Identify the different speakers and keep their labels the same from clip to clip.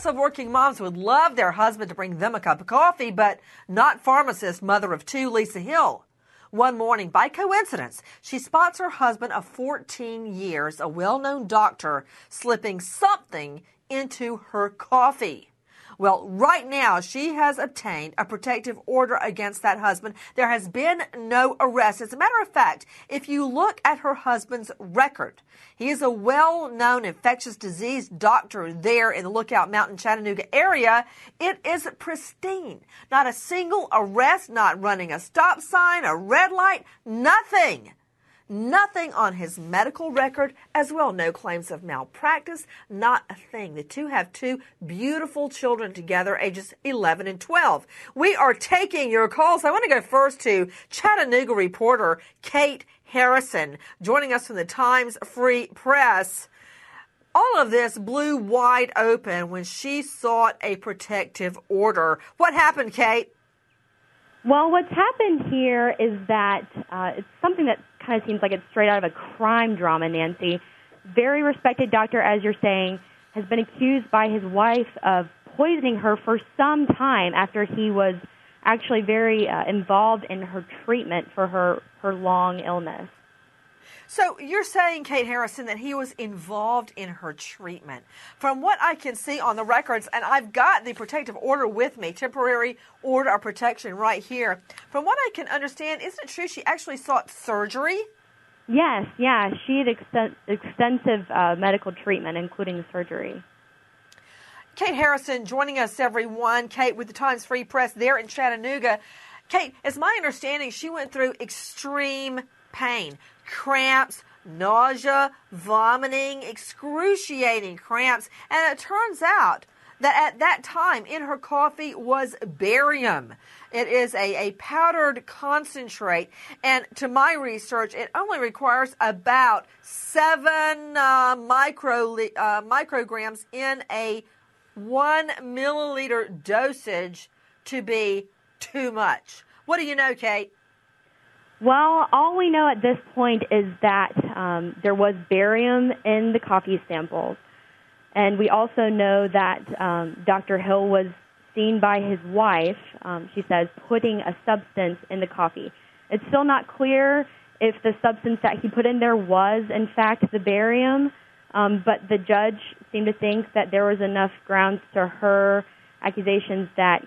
Speaker 1: Lots of working moms would love their husband to bring them a cup of coffee, but not pharmacist, mother of two, Lisa Hill. One morning, by coincidence, she spots her husband of 14 years, a well-known doctor, slipping something into her coffee. Well, right now, she has obtained a protective order against that husband. There has been no arrest. As a matter of fact, if you look at her husband's record, he is a well-known infectious disease doctor there in the Lookout Mountain, Chattanooga area. It is pristine. Not a single arrest, not running a stop sign, a red light, nothing. Nothing on his medical record as well. No claims of malpractice, not a thing. The two have two beautiful children together, ages 11 and 12. We are taking your calls. I want to go first to Chattanooga reporter Kate Harrison, joining us from the Times Free Press. All of this blew wide open when she sought a protective order. What happened, Kate?
Speaker 2: Well, what's happened here is that it's something that kind of seems like it's straight out of a crime drama, Nancy. Very respected doctor, as you're saying, has been accused by his wife of poisoning her for some time after he was actually very involved in her treatment for her long illness.
Speaker 1: So you're saying, Kate Harrison, that he was involved in her treatment. From what I can see on the records, and I've got the protective order with me, temporary order of protection right here. From what I can understand, isn't it true she actually sought surgery?
Speaker 2: Yes, yeah. She had extensive medical treatment, including surgery.
Speaker 1: Kate Harrison joining us, everyone. Kate with the Times Free Press there in Chattanooga. Kate, as my understanding, she went through extreme pain, cramps, nausea, vomiting, excruciating cramps, and it turns out that at that time in her coffee was barium. It is a powdered concentrate, and to my research, it only requires about 7 micrograms in a 1 milliliter dosage to be too much. What do you know, Kate?
Speaker 2: Well, all we know at this point is that there was barium in the coffee samples. And we also know that Dr. Hill was seen by his wife, she says, putting a substance in the coffee. It's still not clear if the substance that he put in there was, in fact, the barium, but the judge seemed to think that there was enough grounds to her accusations that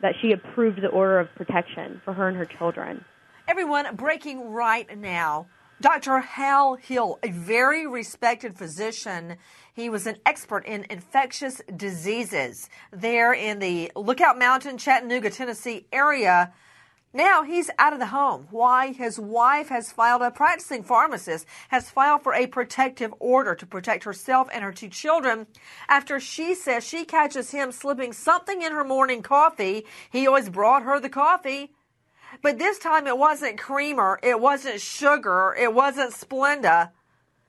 Speaker 2: that she approved the order of protection for her and her children.
Speaker 1: Everyone, breaking right now. Dr. Hal Hill, a very respected physician. He was an expert in infectious diseases there in the Lookout Mountain, Chattanooga, Tennessee area. Now he's out of the home. Why? His wife has filed, a practicing pharmacist, has filed for a protective order to protect herself and her two children after she says she catches him slipping something in her morning coffee. He always brought her the coffee. But this time it wasn't creamer, it wasn't sugar, it wasn't Splenda.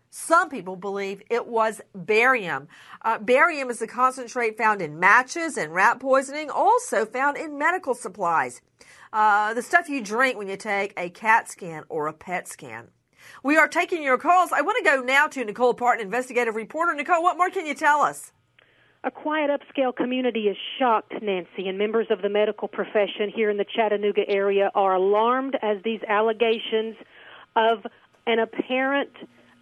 Speaker 1: Some people believe it was barium. Barium is a concentrate found in matches and rat poisoning, also found in medical supplies. The stuff you drink when you take a CAT scan or a PET scan. We are taking your calls. I want to go now to Nicole Parton, investigative reporter. Nicole, what more can you tell us?
Speaker 3: A quiet, upscale community is shocked, Nancy, and members of the medical profession here in the Chattanooga area are alarmed as these allegations of an apparent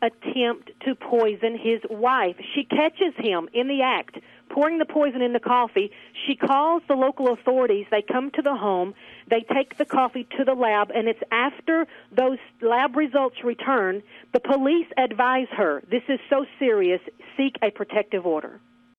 Speaker 3: attempt to poison his wife. She catches him in the act, pouring the poison in the coffee. She calls the local authorities. They come to the home. They take the coffee to the lab, and it's after those lab results return, the police advise her, this is so serious, seek a protective order.